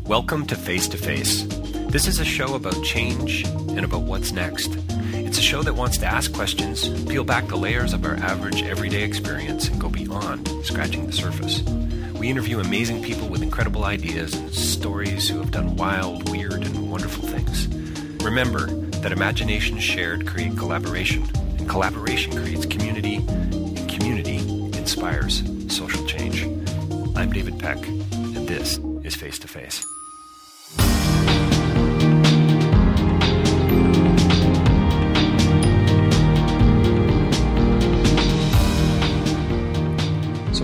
Welcome to Face to Face. This is a show about change and about what's next. It's a show that wants to ask questions, peel back the layers of our average everyday experience, and go beyond scratching the surface. We interview amazing people with incredible ideas and stories who have done wild, weird, and wonderful things. Remember that imagination shared creates collaboration, and collaboration creates community, and community inspires social change. I'm David Peck, and this is Face to Face.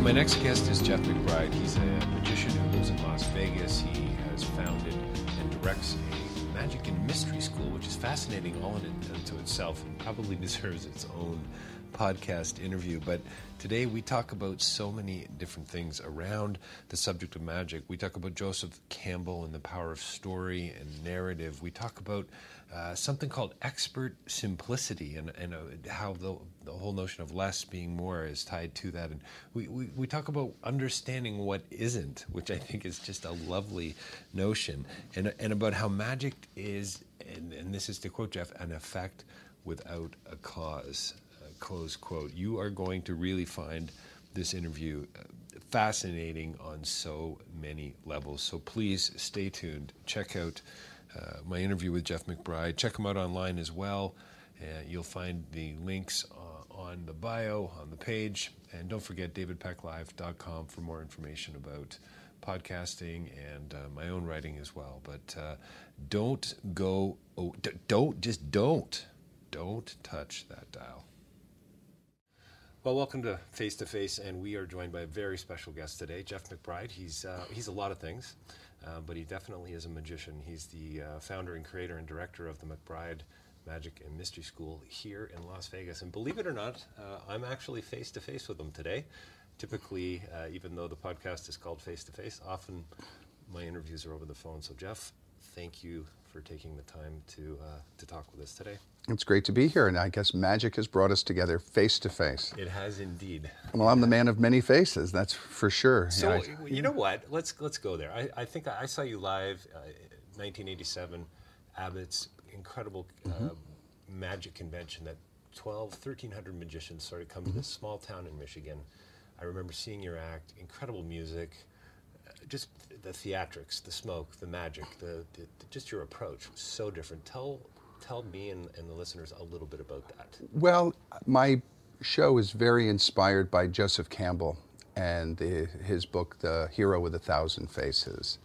My next guest is Jeff McBride. He's a magician who lives in Las Vegas. He has founded and directs a magic and mystery school, which is fascinating all into itself and probably deserves its own podcast interview. But today we talk about so many different things around the subject of magic. We talk about Joseph Campbell and the power of story and narrative. We talk about something called expert simplicity and how the whole notion of less being more is tied to that. And we talk about understanding what isn't, which I think is just a lovely notion, and about how magic is, and this is to quote Jeff, an effect without a cause, close quote. You are going to really find this interview fascinating on so many levels. So please stay tuned. Check out my interview with Jeff McBride. Check him out online as well. You'll find the links on the bio, on the page. And don't forget davidpecklive.com for more information about podcasting and my own writing as well. But don't touch that dial. Well, welcome to Face to Face, and we are joined by a very special guest today, Jeff McBride. He's a lot of things, but he definitely is a magician. He's the founder and creator and director of the McBride Magic and Mystery School here in Las Vegas. And believe it or not, I'm actually face to face with him today. Typically, even though the podcast is called Face to Face, often my interviews are over the phone. So, Jeff, thank you for taking the time to talk with us today. It's great to be here, and I guess magic has brought us together face to face. It has indeed. Well, I'm the man of many faces, that's for sure. So, you know what? Let's go there. I think I saw you live 1987, Abbott's incredible magic convention that 1,300 magicians started coming to this small town in Michigan. I remember seeing your act, incredible music, just the theatrics, the smoke, the magic, just your approach was so different. Tell me and the listeners a little bit about that. Well, my show is very inspired by Joseph Campbell and his book, The Hero with 1,000 Faces.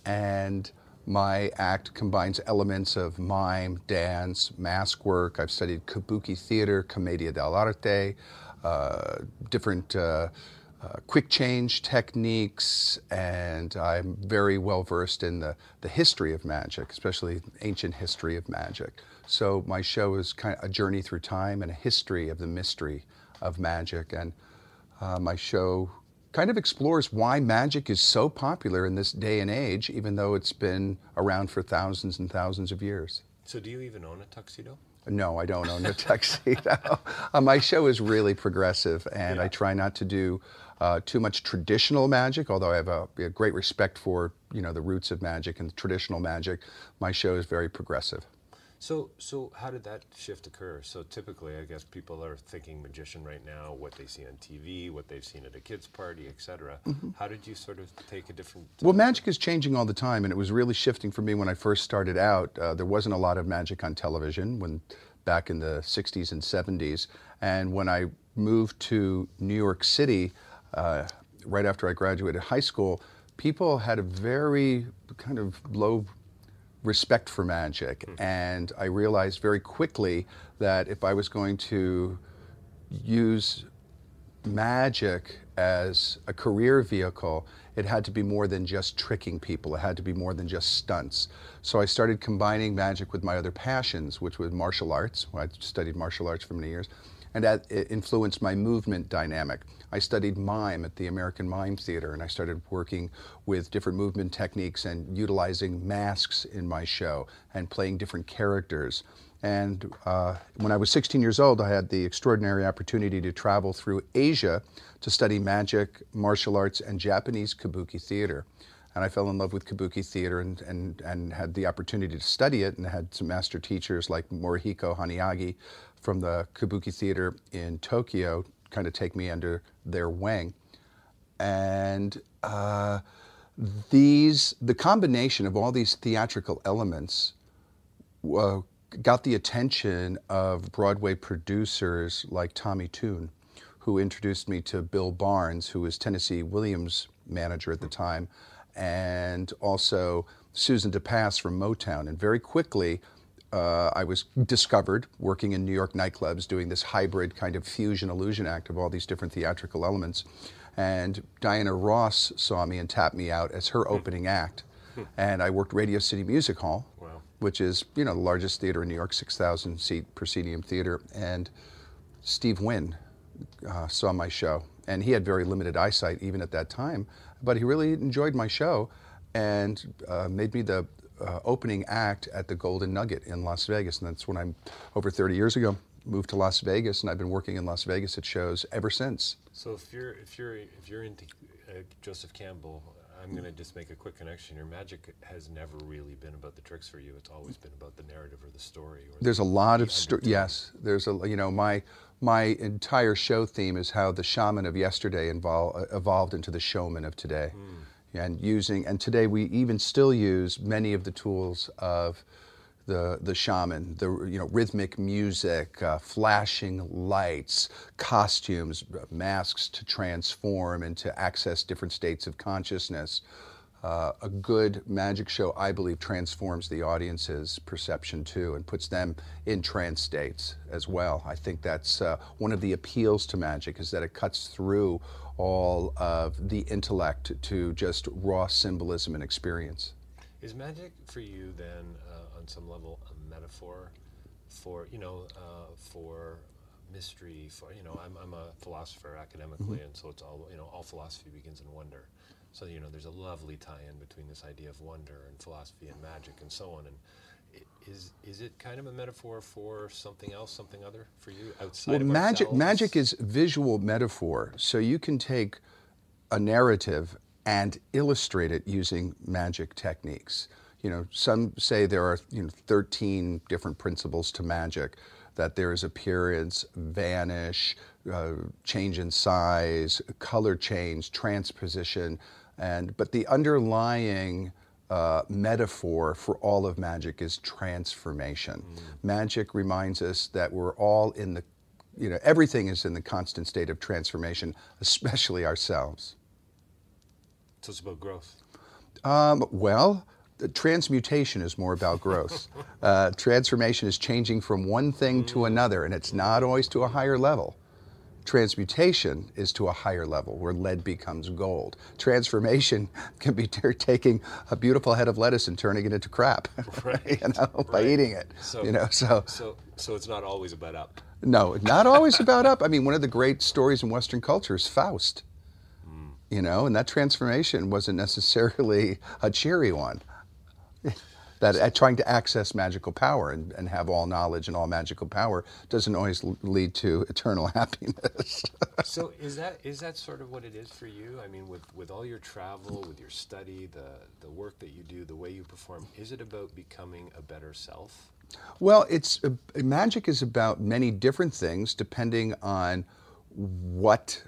And my act combines elements of mime, dance, mask work. I've studied kabuki theater, commedia dell'arte, different quick change techniques, and I'm very well versed in the history of magic, especially ancient history of magic. So my show is kind of a journey through time and a history of the mystery of magic, and my show kind of explores why magic is so popular in this day and age, even though it's been around for thousands and thousands of years. So do you even own a tuxedo? No, I don't own a tuxedo. My show is really progressive, and I try not to do too much traditional magic, although I have a great respect for the roots of magic and traditional magic. My show is very progressive. So how did that shift occur? So typically, I guess people are thinking magician right now, what they see on TV, what they've seen at a kid's party, etc. How did you sort of take a different... Well, magic is changing all the time, and it was really shifting for me when I first started out. There wasn't a lot of magic on television back in the 60s and 70s. And when I moved to New York City, right after I graduated high school, people had a very kind of low respect for magic, and I realized very quickly that if I was going to use magic as a career vehicle, it had to be more than just tricking people. It had to be more than just stunts. So I started combining magic with my other passions, which was martial arts. I studied martial arts for many years, and that influenced my movement dynamic. I studied mime at the American Mime Theater, and I started working with different movement techniques and utilizing masks in my show and playing different characters. And when I was 16 years old, I had the extraordinary opportunity to travel through Asia to study magic, martial arts, and Japanese kabuki theater. and I fell in love with kabuki theater and had the opportunity to study it, and had some master teachers like Morihiko Haniagi from the kabuki theater in Tokyo kind of take me under their wing. And the combination of all these theatrical elements got the attention of Broadway producers like Tommy Tune, who introduced me to Bill Barnes, who was Tennessee Williams' manager at the time, and also Susan DePass from Motown. And very quickly, I was discovered working in New York nightclubs doing this hybrid kind of fusion illusion act of all these different theatrical elements. And Diana Ross saw me and tapped me out as her opening act. And I worked Radio City Music Hall, wow, which is, you know, the largest theater in New York, 6,000 seat proscenium theater. And Steve Wynn saw my show, and he had very limited eyesight even at that time, but he really enjoyed my show and made me the opening act at the Golden Nugget in Las Vegas. And that's when I'm, over 30 years ago, moved to Las Vegas, and I've been working in Las Vegas at shows ever since. So if you're into Joseph Campbell, I'm going to just make a quick connection here. Magic has never really been about the tricks for you. It's always been about the narrative or the story. Or there's a lot of yes. There's a, you know, my entire show theme is how the shaman of yesterday evolved into the showman of today. And today we even still use many of the tools of the shaman, rhythmic music, flashing lights, costumes, masks to transform and to access different states of consciousness. A good magic show, I believe, transforms the audience's perception too, and puts them in trance states as well. I think that's one of the appeals to magic, is that it cuts through all of the intellect to just raw symbolism and experience. Is magic for you then, on some level, a metaphor for, for mystery? For, I'm a philosopher academically, and so it's all, all philosophy begins in wonder. So, there's a lovely tie-in between this idea of wonder and philosophy and magic and so on. And is it kind of a metaphor for something else, something other for you outside of ourselves? Magic is visual metaphor. So you can take a narrative and illustrate it using magic techniques. Some say there are 13 different principles to magic, that there is appearance, vanish, change in size, color change, transposition, but the underlying metaphor for all of magic is transformation. Magic reminds us that we're all in the, everything is in the constant state of transformation, especially ourselves. So it's about growth. The transmutation is more about growth. Transformation is changing from one thing to another, and it's not always to a higher level. Transmutation is to a higher level, where lead becomes gold. Transformation can be taking a beautiful head of lettuce and turning it into crap, right. By eating it. So it's not always about up. No, not always about up. I mean, one of the great stories in Western culture is Faust. And that transformation wasn't necessarily a cheery one. That trying to access magical power and have all knowledge and all magical power doesn't always lead to eternal happiness. So is that sort of what it is for you? I mean, with all your travel, with your study, the work that you do, the way you perform, is it about becoming a better self? Well, magic is about many different things depending on what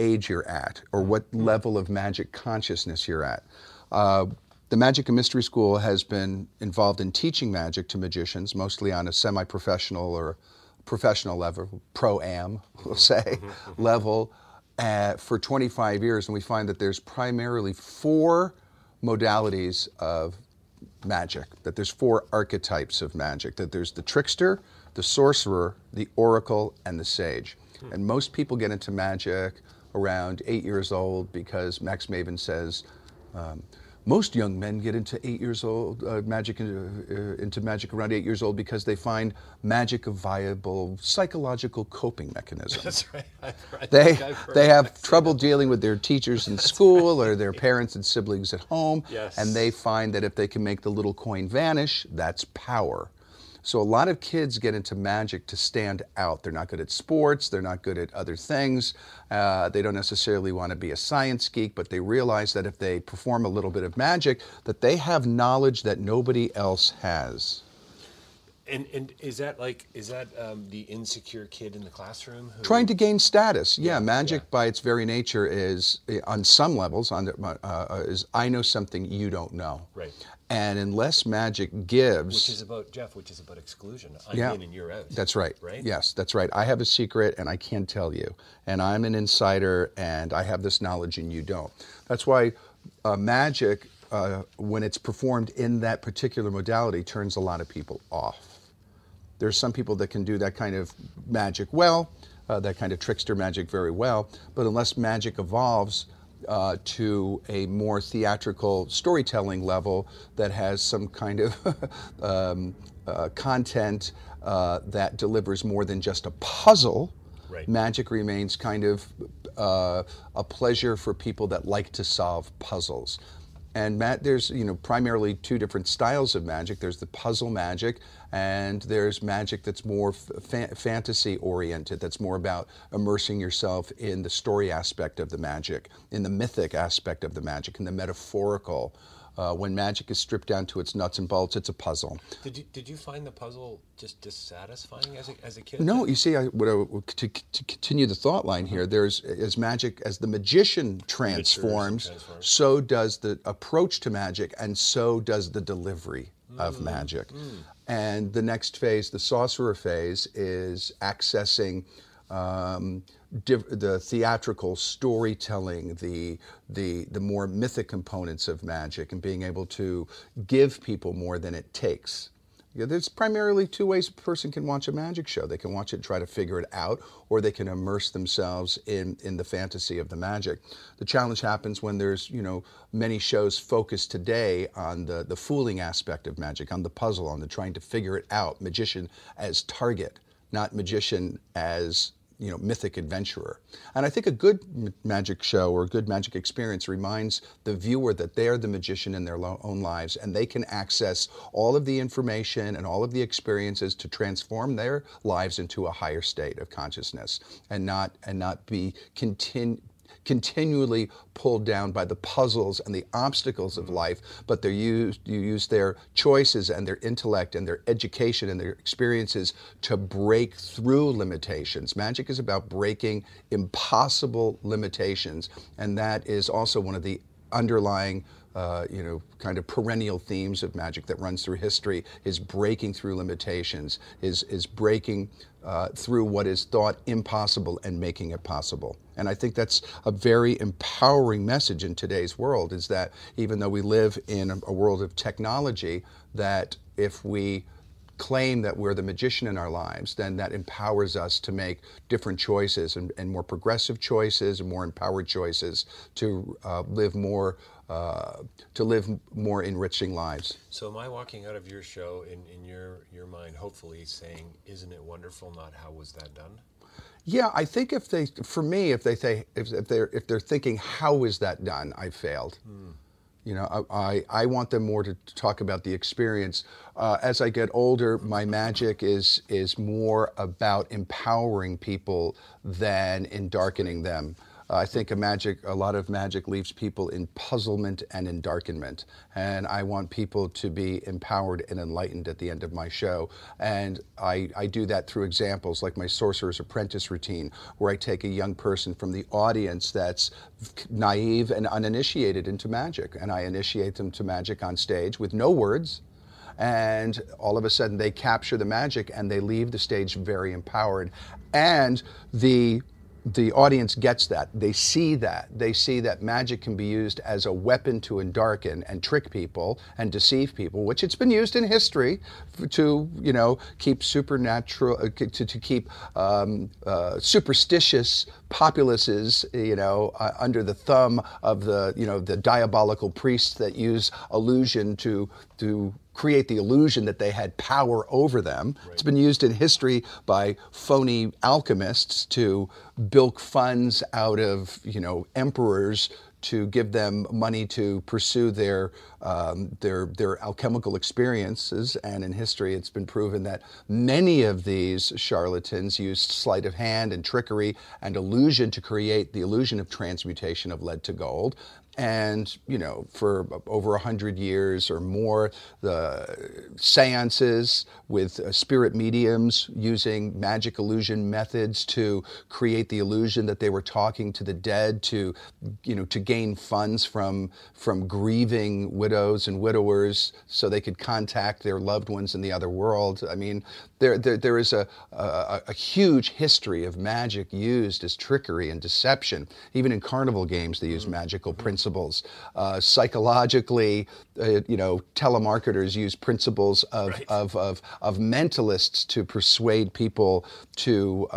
age you're at or what level of magic consciousness you're at. The Magic and Mystery School has been involved in teaching magic to magicians, mostly on a semi-professional or professional level, pro-am, we'll say, level, for 25 years. And we find that there's primarily 4 modalities of magic, that there's 4 archetypes of magic, that there's the trickster, the sorcerer, the oracle, and the sage. And most people get into magic around 8 years old because Max Maven says, most young men get into 8 years old, into magic around 8 years old because they find magic a viable psychological coping mechanism. That's right. They have trouble dealing with their teachers in school or their parents and siblings at home, yes. And they find that if they can make the little coin vanish, that's power. So a lot of kids get into magic to stand out. They're not good at sports, they're not good at other things, they don't necessarily want to be a science geek, but they realize that if they perform a little bit of magic, that they have knowledge that nobody else has. And is that the insecure kid in the classroom who... Trying to gain status? Yeah, magic by its very nature is, on some levels, is I know something you don't know. Right. And unless magic gives... Which is about exclusion. I'm in and you're out. That's right. Right? Yes, that's right. I have a secret and I can't tell you. And I'm an insider and I have this knowledge and you don't. That's why magic, when it's performed in that particular modality, turns a lot of people off. There's some people that can do that kind of magic well, that kind of trickster magic very well, but unless magic evolves to a more theatrical storytelling level that has some kind of content that delivers more than just a puzzle, right. Magic remains kind of a pleasure for people that like to solve puzzles. And there's primarily two different styles of magic. There's the puzzle magic, and there's magic that's more fantasy oriented, that's more about immersing yourself in the story aspect of the magic, in the mythic aspect of the magic, in the metaphorical. When magic is stripped down to its nuts and bolts, it's a puzzle. Did you find the puzzle just dissatisfying as a kid? No, you see, to continue the thought line here, as the magician transforms, so does the approach to magic, and so does the delivery of magic. And the next phase, the sorcerer phase, is accessing the theatrical storytelling, the more mythic components of magic, and being able to give people more than it takes. There's primarily two ways a person can watch a magic show. They can watch it and try to figure it out, or they can immerse themselves in the fantasy of the magic. The challenge happens when there's, many shows focused today on the fooling aspect of magic, on the puzzle, on the trying to figure it out. Magician as target, not magician as mythic adventurer. And I think a good magic show or a good magic experience reminds the viewer that they're the magician in their own lives, and they can access all of the information and all of the experiences to transform their lives into a higher state of consciousness, and not be continually pulled down by the puzzles and the obstacles of life, but you use their choices and their intellect and their education and their experiences to break through limitations. Magic is about breaking impossible limitations, and that is also one of the underlying kind of perennial themes of magic that runs through history, is breaking through limitations, is breaking through what is thought impossible and making it possible. And I think that's a very empowering message in today's world, is that even though we live in a world of technology, that if we claim that we're the magician in our lives, then that empowers us to make different choices and more progressive choices and more empowered choices to live more enriching lives. So am I walking out of your show in your mind, hopefully saying, "Isn't it wonderful?" Not "How was that done?" Yeah, I think if they're thinking, "How is that done?" I failed. I want them more to talk about the experience. As I get older, my magic is more about empowering people than in darkening them. I think a lot of magic leaves people in puzzlement and in darkenment. And I want people to be empowered and enlightened at the end of my show. And I do that through examples like my Sorcerer's Apprentice routine, where I take a young person from the audience that's naive and uninitiated into magic, and I initiate them to magic on stage with no words. And all of a sudden they capture the magic and they leave the stage very empowered. And the audience gets that. They see that. They see that magic can be used as a weapon to darken and trick people and deceive people, which it's been used in history to, keep supernatural, to keep superstitious populaces, under the thumb of the diabolical priests that use illusion to create the illusion that they had power over them. Right. It's been used in history by phony alchemists to bilk funds out of, emperors to give them money to pursue their alchemical experiences. And in history, it's been proven that many of these charlatans used sleight of hand and trickery and illusion to create the illusion of transmutation of lead to gold. And, you know, for over 100 years or more, the seances with spirit mediums using magic illusion methods to create the illusion that they were talking to the dead to, you know, to gain funds from grieving widows and widowers so they could contact their loved ones in the other world. I mean, there is a huge history of magic used as trickery and deception. Even in carnival games, they use magical principles. Psychologically, you know, telemarketers use principles of mentalists to persuade people to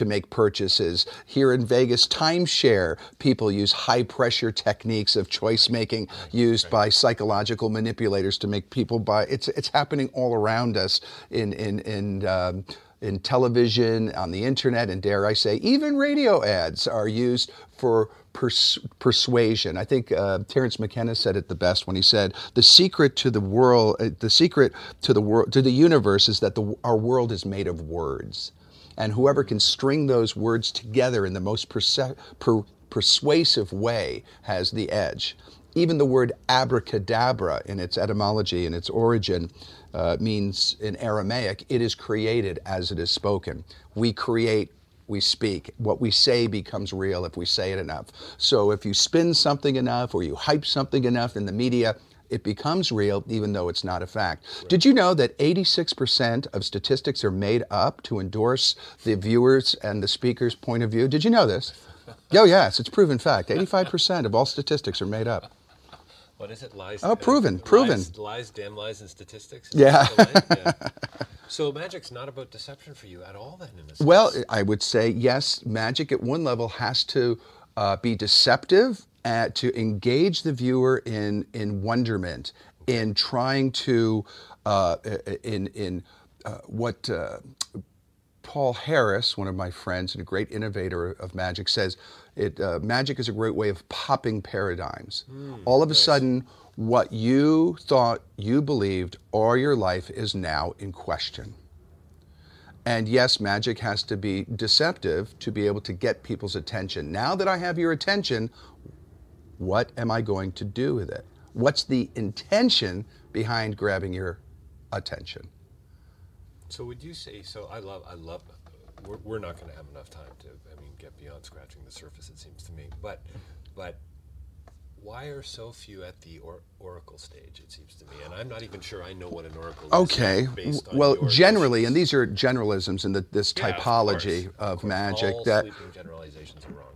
make purchases. Here in Vegas, timeshare people use high-pressure techniques of choice-making used by psychological manipulators to make people buy. It's happening all around us in television, on the internet, and dare I say, even radio ads are used for persuasion. I think Terence McKenna said it the best when he said, "The secret to the world, to the universe, is that our world is made of words, and whoever can string those words together in the most persuasive way has the edge." Even the word abracadabra, in its etymology and its origin, means in Aramaic, it is created as it is spoken. We create, we speak. What we say becomes real if we say it enough. So if you spin something enough or you hype something enough in the media, it becomes real even though it's not a fact. Right. Did you know that 86% of statistics are made up to endorse the viewers and the speaker's point of view? Did you know this? Oh yes, it's proven fact. 85% of all statistics are made up. What is it? Lies? Oh, proven. Lies, damn lies, and statistics? Yeah. Yeah. So magic's not about deception for you at all then, in a sense? Well, I would say yes, magic at one level has to be deceptive, to engage the viewer in wonderment, in trying to, what Paul Harris, one of my friends and a great innovator of magic, says, magic is a great way of popping paradigms. All of a sudden, what you thought you believed all your life is now in question. And yes, magic has to be deceptive to be able to get people's attention. Now that I have your attention, what am I going to do with it? What's the intention behind grabbing your attention? So would you say, I love, we're not going to have enough time to, get beyond scratching the surface, it seems to me. But why are so few at the oracle stage, it seems to me? And I'm not even sure I know what an oracle is. Okay, well, generally, and these are generalisms in this typology of magic. All that sweeping generalizations are wrong.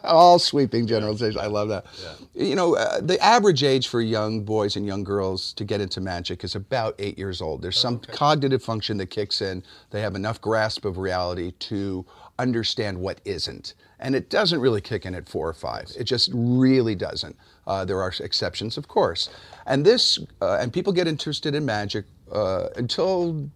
All sweeping generalizations. I love that. Yeah. You know, the average age for young boys and young girls to get into magic is about 8 years old. There's some cognitive function that kicks in. They have enough grasp of reality to understand what isn't. And it doesn't really kick in at 4 or 5. It just really doesn't. There are exceptions, of course. And and people get interested in magic until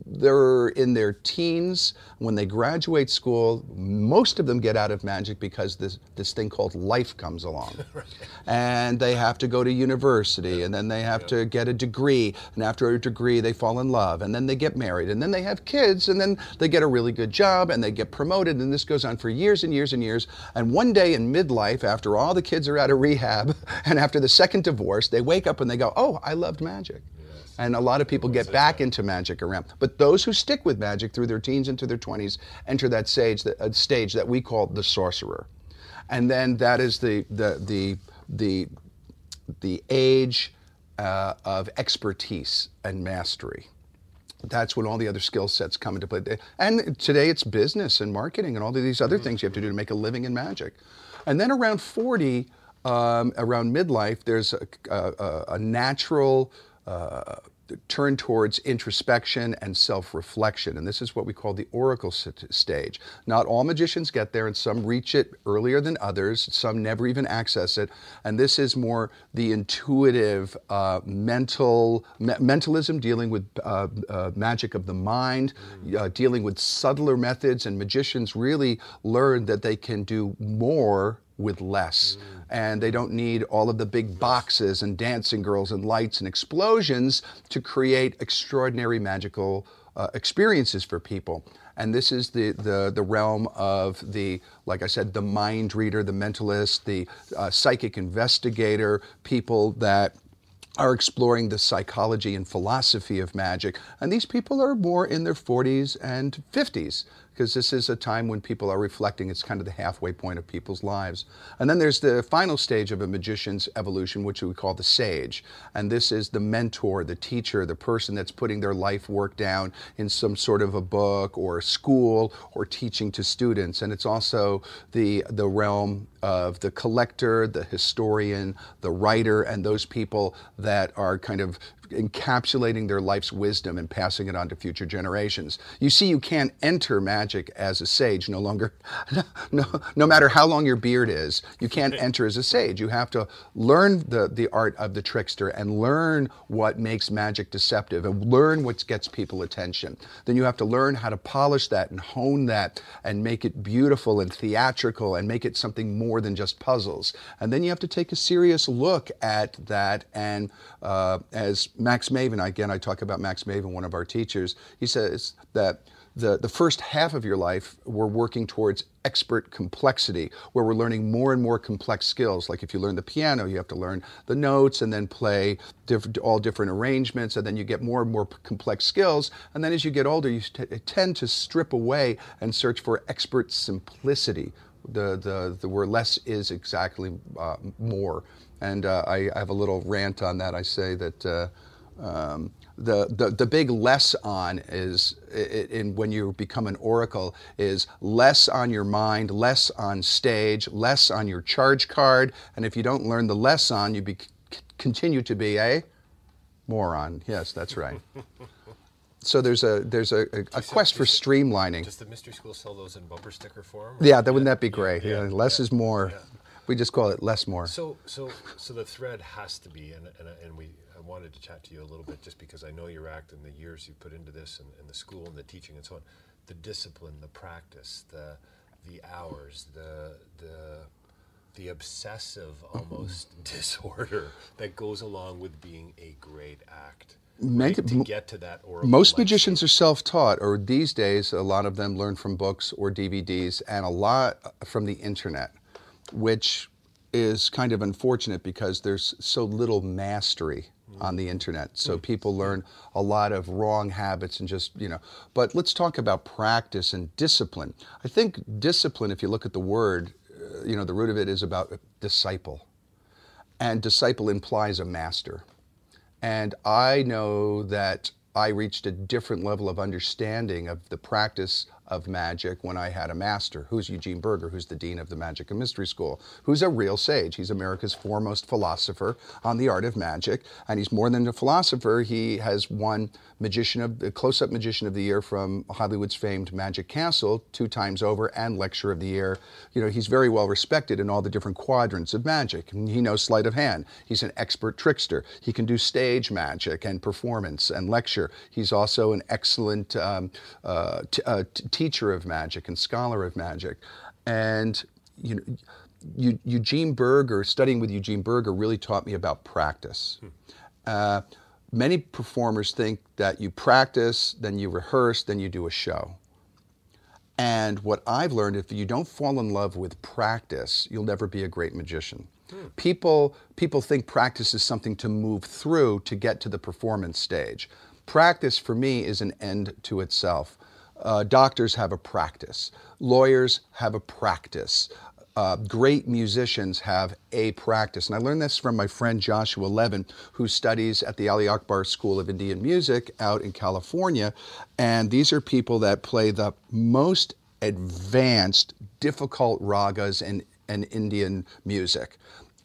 they're in their teens. When they graduate school, most of them get out of magic because this thing called life comes along. Right. And they have to go to university, and then they have to get a degree, and after a degree they fall in love, and then they get married, and then they have kids, and then they get a really good job, and they get promoted, and this goes on for years and years and years. And one day in midlife, after all the kids are out of rehab, and after the second divorce, they wake up and they go, oh, I loved magic. And a lot of people get back into magic around. But those who stick with magic through their teens into their 20s enter that stage that we call the sorcerer. And then that is the age of expertise and mastery. That's when all the other skill sets come into play. And today it's business and marketing and all of these other things you have to do to make a living in magic. And then around 40, around midlife, there's a natural turn towards introspection and self-reflection. And this is what we call the oracle stage. Not all magicians get there, and some reach it earlier than others. Some never even access it. And this is more the intuitive mentalism, dealing with magic of the mind, dealing with subtler methods. And magicians really learn that they can do more with less. And they don't need all of the big boxes and dancing girls and lights and explosions to create extraordinary magical experiences for people. And this is the realm of the, like I said, the mind reader, the mentalist, the psychic investigator, people that are exploring the psychology and philosophy of magic. And these people are more in their 40s and 50s, because this is a time when people are reflecting. It's kind of the halfway point of people's lives. And then there's the final stage of a magician's evolution, which we call the sage. And this is the mentor, the teacher, the person that's putting their life work down in some sort of a book or a school or teaching to students. And it's also the realm of the collector, the historian, the writer, and those people that are kind of encapsulating their life's wisdom and passing it on to future generations. You see, you can't enter magic as a sage no longer. No matter how long your beard is, you can't enter as a sage. You have to learn the art of the trickster and learn what makes magic deceptive and learn what gets people attention. Then you have to learn how to polish that and hone that and make it beautiful and theatrical and make it something more than just puzzles. And then you have to take a serious look at that. And as Max Maven, again, I talk about Max Maven, one of our teachers, he says that the first half of your life, we're working towards expert complexity, where we're learning more and more complex skills. Like if you learn the piano, you have to learn the notes and then play all different arrangements, and then you get more and more complex skills. And then as you get older, you tend to strip away and search for expert simplicity, the where less is exactly more. And I have a little rant on that. I say that the big less on is, when you become an oracle, is less on your mind, less on stage, less on your charge card. And if you don't learn the less on, you continue to be a moron. Yes, that's right. So there's a quest for streamlining. Does the mystery school sell those in bumper sticker form? Yeah, wouldn't that be great? Yeah, less is more. Yeah. We just call it less more. So the thread has to be, and I wanted to chat to you a little bit, just because I know your act and the years you put into this, and the school and the teaching and so on, the discipline, the practice, the hours, the obsessive almost disorder that goes along with being a great act. Right, to get to that oracle. Most magicians are self-taught, or these days a lot of them learn from books or DVDs, and a lot from the internet, which is kind of unfortunate because there's so little mastery on the internet. So people learn a lot of wrong habits and just, but let's talk about practice and discipline. I think discipline, if you look at the word, the root of it is about disciple. And disciple implies a master. And I know that I reached a different level of understanding of the practice of magic when I had a master, who's Eugene Berger, who's the dean of the Magic and Mystery School, who's a real sage. He's America's foremost philosopher on the art of magic, and he's more than a philosopher. He has won Close-Up Magician of the Year from Hollywood's famed Magic Castle 2 times over, and Lecturer of the Year. He's very well respected in all the different quadrants of magic. He knows sleight of hand. He's an expert trickster. He can do stage magic and performance and lecture. He's also an excellent teacher of magic and scholar of magic. And Eugene Berger, studying with Eugene Berger, really taught me about practice. Many performers think that you practice, then you rehearse, then you do a show. And what I've learned, if you don't fall in love with practice, you'll never be a great magician. People think practice is something to move through to get to the performance stage. Practice, for me, is an end to itself. Doctors have a practice. Lawyers have a practice. Great musicians have a practice. And I learned this from my friend Joshua Levin, who studies at the Ali Akbar School of Indian Music out in California. And these are people that play the most advanced, difficult ragas in Indian music.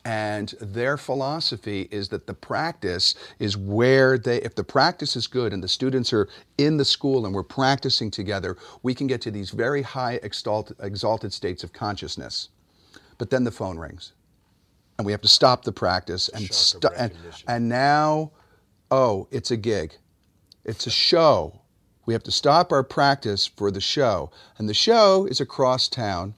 And their philosophy is that the practice is where if the practice is good and the students are in the school and we're practicing together, we can get to these very high exalted states of consciousness. But then the phone rings and we have to stop the practice and now, it's a gig. It's a show. We have to stop our practice for the show. And the show is across town,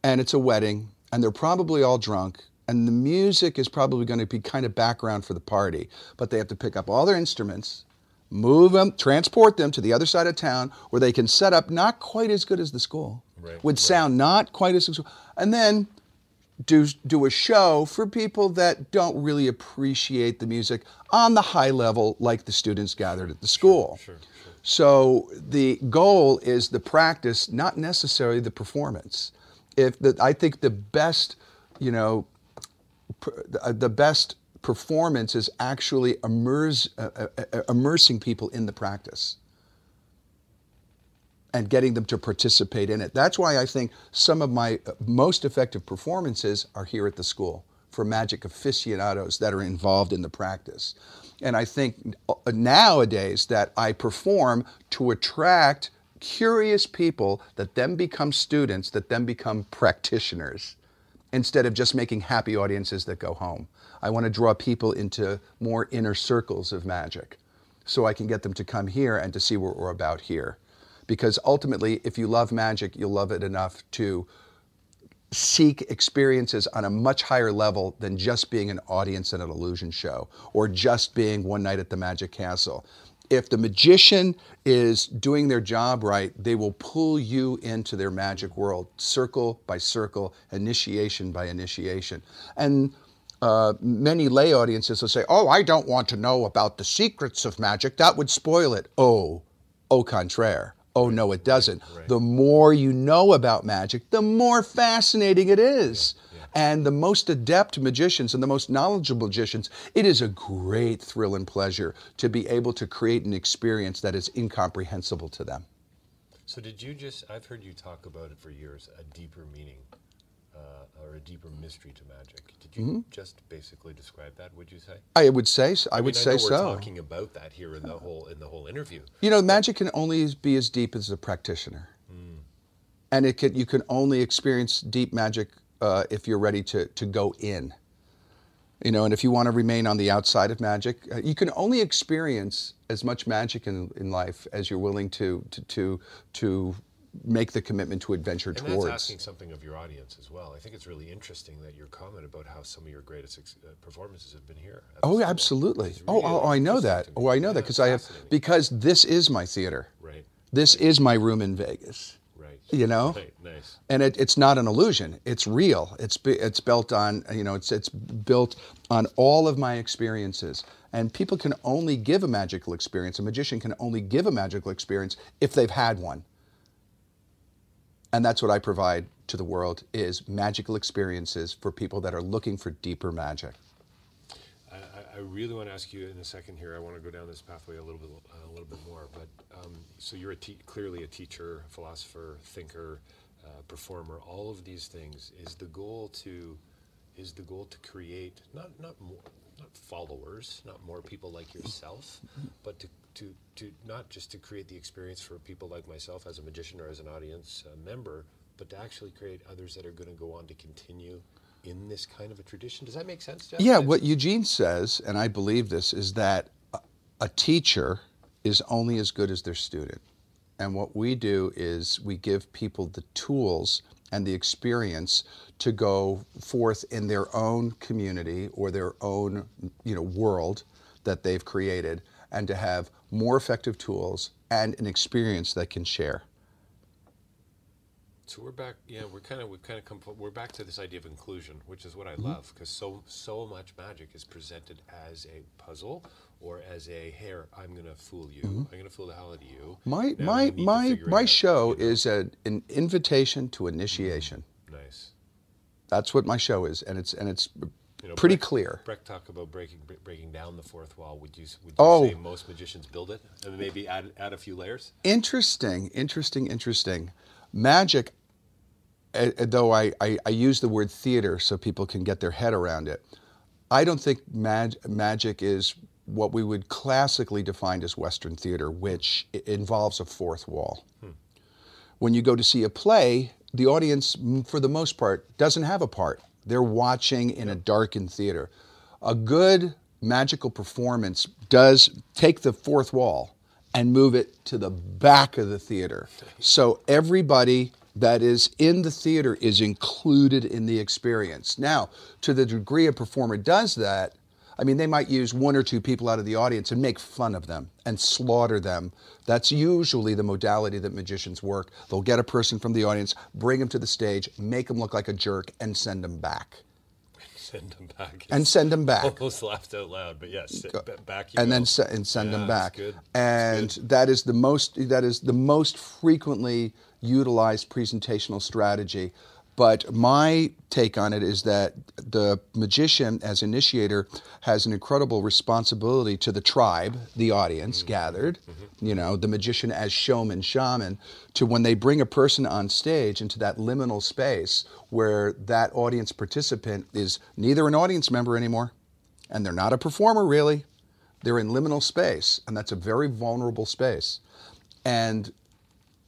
and it's a wedding. and they're probably all drunk, and the music is probably going to be kind of background for the party, but they have to pick up all their instruments, move them, transport them to the other side of town where they can set up not quite as good as the school, would sound not quite as good, and then do a show for people that don't really appreciate the music on the high level like the students gathered at the school. Sure. So the goal is the practice, not necessarily the performance. I think the best, the best performance is actually immersing people in the practice and getting them to participate in it. That's why I think some of my most effective performances are here at the school for magic aficionados that are involved in the practice. And I think nowadays that I perform to attract curious people that then become students, that then become practitioners, instead of just making happy audiences that go home. I want to draw people into more inner circles of magic so I can get them to come here and to see what we're about here. Because ultimately, if you love magic, you'll love it enough to seek experiences on a much higher level than just being an audience in an illusion show or just being one night at the Magic Castle. If the magician is doing their job right, they will pull you into their magic world, circle by circle, initiation by initiation. And many lay audiences will say, oh, I don't want to know about the secrets of magic. That would spoil it. Au contraire. Oh, no, it doesn't. Right. The more you know about magic, the more fascinating it is. Yeah. And the most adept magicians and the most knowledgeable magicians, it is a great thrill and pleasure to be able to create an experience that is incomprehensible to them. So I've heard you talk about it for years, a deeper meaning or a deeper mystery to magic. Did you just basically describe that, would you say? I would say so. I would say so. We're talking about that here in the whole interview. Magic can only be as deep as a practitioner. And you can only experience deep magic if you're ready to go in. And if you want to remain on the outside of magic, you can only experience as much magic in life as you're willing to make the commitment to adventure towards. And that's asking something of your audience as well. I think it's really interesting that your comment about how some of your greatest performances have been here. Oh, absolutely. I know that. I know that because this is my theater. Right. This is my room in Vegas. Right. Right. Nice. And it's not an illusion. It's real. It's built on it's built on all of my experiences. And people can only give a magical experience. A magician can only give a magical experience if they've had one. And that's what I provide to the world, is magical experiences for people that are looking for deeper magic. I really want to ask you in a second here. I want to go down this pathway a little bit more. But so you're clearly a teacher, philosopher, thinker, performer. All of these things. Is the goal to create not followers, not more people like yourself, but to not just to create the experience for people like myself as a magician or as an audience member, but to actually create others that are going to go on to continue in this kind of a tradition. Does that make sense, Jeff? Yeah, what Eugene says, and I believe this, is that a teacher is only as good as their student. And what we do is we give people the tools and the experience to go forth in their own community or their own world that they've created, and to have more effective tools and an experience that can share. So we're back. Yeah, we're back to this idea of inclusion, which is what I love, because so much magic is presented as a puzzle or as a I'm going to fool you. I'm going to fool the hell out of you. My show is an invitation to initiation. Nice. That's what my show is, and it's pretty clear. Breck talk about breaking down the fourth wall. Would you say most magicians build it and maybe add a few layers? Interesting. Magic, though I use the word theater so people can get their head around it, I don't think magic is what we would classically define as Western theater, which involves a fourth wall. When you go to see a play, the audience, for the most part, doesn't have a part. They're watching in a darkened theater. A good magical performance does take the fourth wall and move it to the back of the theater. So everybody that is in the theater is included in the experience. Now, to the degree a performer does that, I mean, they might use one or two people out of the audience and make fun of them and slaughter them. That's usually the modality that magicians work. They'll get a person from the audience, bring them to the stage, make them look like a jerk, and send them back. Send them back. And send them back. Almost laughed out loud, but yes, back you and go. Then send them back. Good. And that is the most frequently utilized presentational strategy. But my take on it is that the magician, as initiator, has an incredible responsibility to the tribe, the audience gathered, the magician as showman, shaman, to when they bring a person on stage into that liminal space where that audience participant is neither an audience member anymore, and they're not a performer really. They're in liminal space, and that's a very vulnerable space. And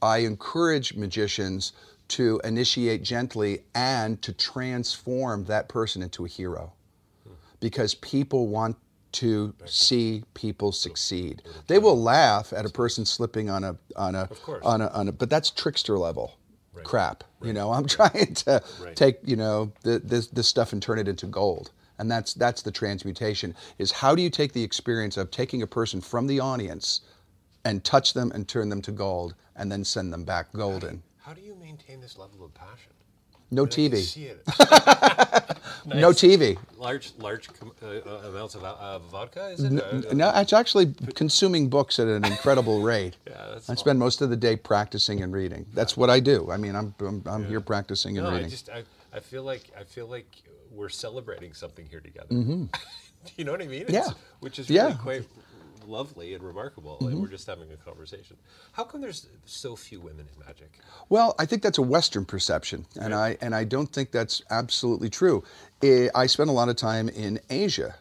I encourage magicians to initiate gently and to transform that person into a hero, because people want to see people succeed. They will laugh at a person slipping on a but that's trickster level crap. I'm trying to take this stuff and turn it into gold. And that's the transmutation, is how do you take the experience of taking a person from the audience and touch them and turn them to gold and then send them back golden. How do you maintain this level of passion? No TV. I can see it. Nice. No TV. Large amounts of vodka, is it? No, it's actually consuming books at an incredible rate. That's I spend most of the day practicing and reading. That's what I do. I mean, I'm here practicing and reading. I feel like we're celebrating something here together. You know what I mean? Yeah. Which is really quite lovely and remarkable, and we're just having a conversation. How come there's so few women in magic? Well, I think that's a Western perception, and I don't think that's absolutely true. I spent a lot of time in Asia,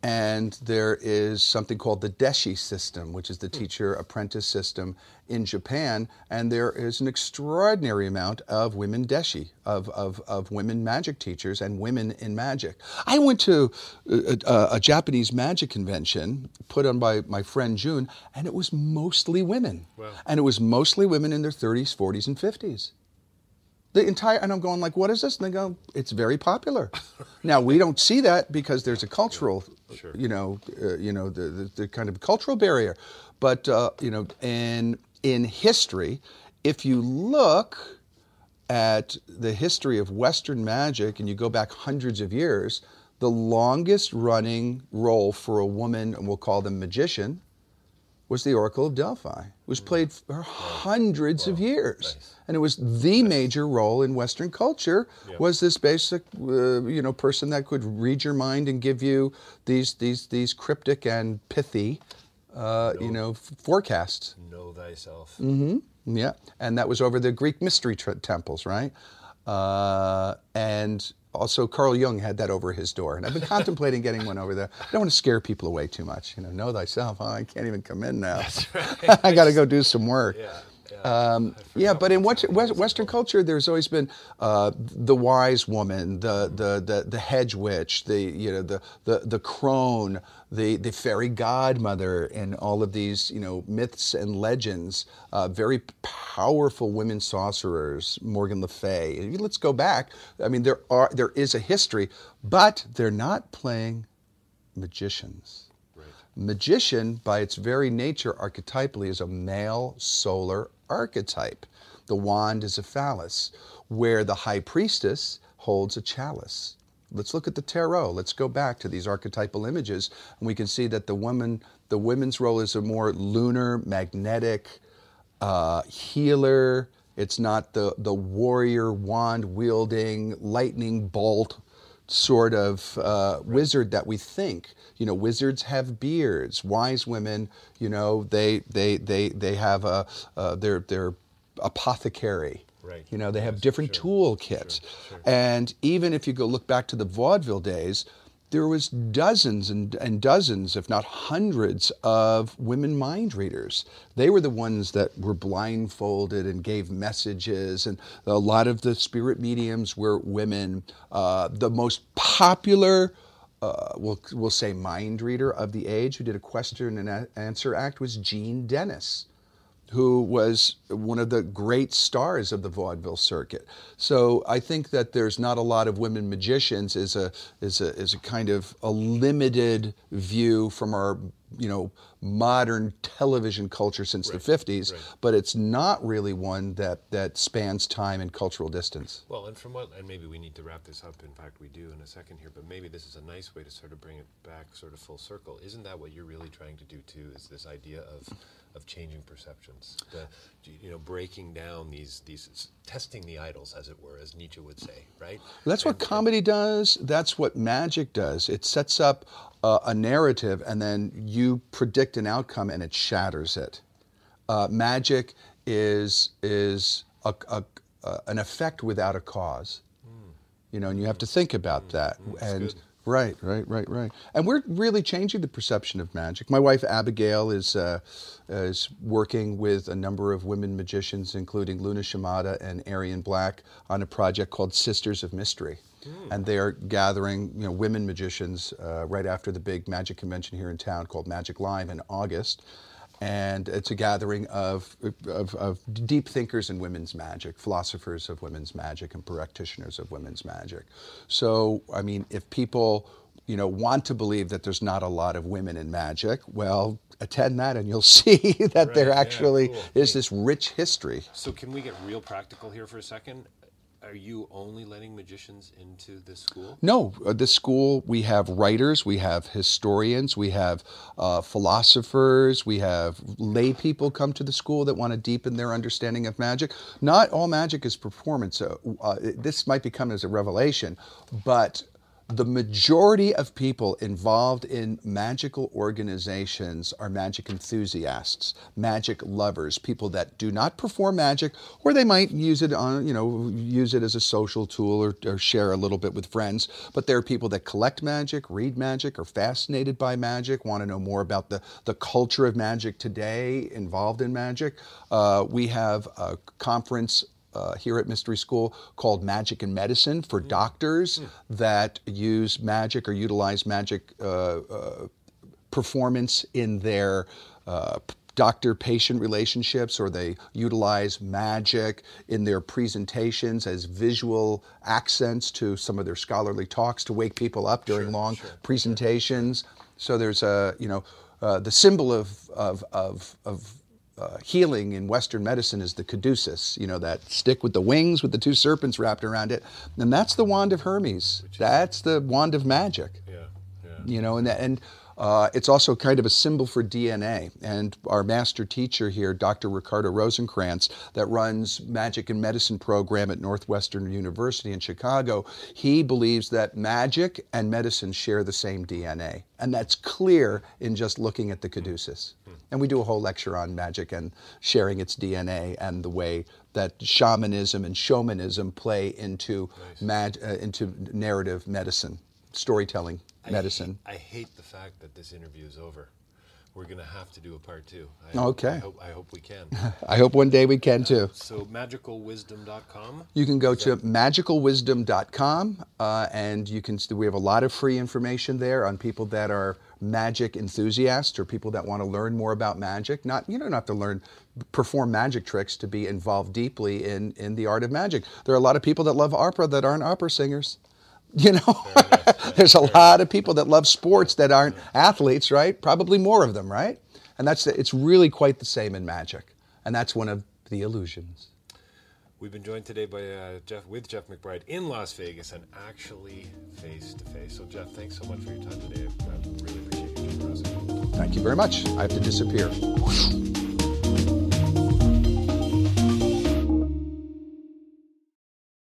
and there is something called the Deshi system, which is the teacher-apprentice system in Japan, and there is an extraordinary amount of women Deshi, of women magic teachers and women in magic. I went to a Japanese magic convention put on by my friend June, and it was mostly women. Wow. And it was mostly women in their 30s, 40s, and 50s. And I'm going like, what is this? And they go, it's very popular. Now, we don't see that because there's a cultural, the kind of cultural barrier. But, in history, if you look at the history of Western magic and you go back hundreds of years, the longest running role for a woman, and we'll call them magician, was the Oracle of Delphi. It was played for hundreds of years. Nice. And it was the major role in Western culture, was this basic, person that could read your mind and give you these cryptic and pithy, forecasts. Know thyself. Yeah, and that was over the Greek mystery temples, right? And also Carl Jung had that over his door. And I've been contemplating getting one over there. I don't want to scare people away too much. Know thyself. Oh, I can't even come in now. That's right. I got to go do some work. But in Western culture, there's always been the wise woman, the hedge witch, the crone, the fairy godmother, and all of these myths and legends. Very powerful women sorcerers, Morgan Le Fay. Let's go back. I mean, there is a history, but they're not playing magicians. Magician, by its very nature, archetypally, is a male solar archetype. The wand is a phallus, where the high priestess holds a chalice. Let's look at the tarot. Let's go back to these archetypal images, and we can see that the women's role is a more lunar, magnetic, healer. It's not the warrior, wand-wielding, lightning bolt sort of wizard that we think. Wizards have beards. Wise women, they have they're apothecary. Right. They have different toolkits. Sure. And even if you go look back to the vaudeville days, there was dozens and dozens, if not hundreds, of women mind readers. They were the ones that were blindfolded and gave messages, and a lot of the spirit mediums were women. The most popular, we'll say, mind reader of the age who did a question and answer act was Jean Dennis. who was one of the great stars of the vaudeville circuit. So I think that there's not a lot of women magicians is a kind of a limited view from our modern television culture since the 50s, but it's not really one that spans time and cultural distance. Well, and maybe we need to wrap this up. In fact, we do in a second here, but maybe this is a nice way to sort of bring it back sort of full circle. Isn't that what you're really trying to do too, is this idea of changing perceptions, breaking down these testing the idols, as it were, as Nietzsche would say, right? That's what comedy does. That's what magic does. It sets up a narrative, and then you predict an outcome, and it shatters it. Magic is an effect without a cause, and you have to think about that. And right. And we're really changing the perception of magic. My wife Abigail is working with a number of women magicians, including Luna Shimada and Arian Black, on a project called Sisters of Mystery. And they are gathering, women magicians right after the big magic convention here in town called Magic Live in August. And it's a gathering of deep thinkers in women's magic, philosophers of women's magic, and practitioners of women's magic. So, I mean, if people, want to believe that there's not a lot of women in magic, well, attend that and you'll see that there actually is this rich history. So can we get real practical here for a second? Are you only letting magicians into this school? No, this school, we have writers, we have historians, we have philosophers, we have lay people come to the school that want to deepen their understanding of magic. Not all magic is performance. This might become as a revelation, but the majority of people involved in magical organizations are magic enthusiasts, magic lovers, people that do not perform magic, or they might use it on, use it as a social tool or share a little bit with friends. But there are people that collect magic, read magic, are fascinated by magic, want to know more about the culture of magic today, involved in magic. We have a conference here at Mystery School called Magic and Medicine for doctors that use magic or utilize magic performance in their doctor-patient relationships, or they utilize magic in their presentations as visual accents to some of their scholarly talks to wake people up during long presentations. So there's the symbol of healing in Western medicine is the caduceus, that stick with the wings with the two serpents wrapped around it. And that's the wand of Hermes. That's the wand of magic. And it's also kind of a symbol for DNA. And our master teacher here, Dr. Ricardo Rosenkrantz, that runs Magic and Medicine program at Northwestern University in Chicago, he believes that magic and medicine share the same DNA. And that's clear in just looking at the caduceus. And we do a whole lecture on magic and sharing its DNA and the way that shamanism and showmanism play into narrative medicine, storytelling medicine. I hate the fact that this interview is over. We're going to have to do a part two. Okay. I hope we can. I hope one day we can too. So magicalwisdom.com? You can go to magicalwisdom.com and we have a lot of free information there on people that are magic enthusiasts or people that want to learn more about magic. You don't have to perform magic tricks to be involved deeply in the art of magic. There are a lot of people that love opera that aren't opera singers. There's a lot of people that love sports that aren't athletes, right? Probably more of them, right? And it's really quite the same in magic. And that's one of the illusions. We've been joined today by Jeff McBride in Las Vegas and actually face to face. So Jeff, thanks so much for your time today. I really appreciate you joining us. Thank you very much. I have to disappear.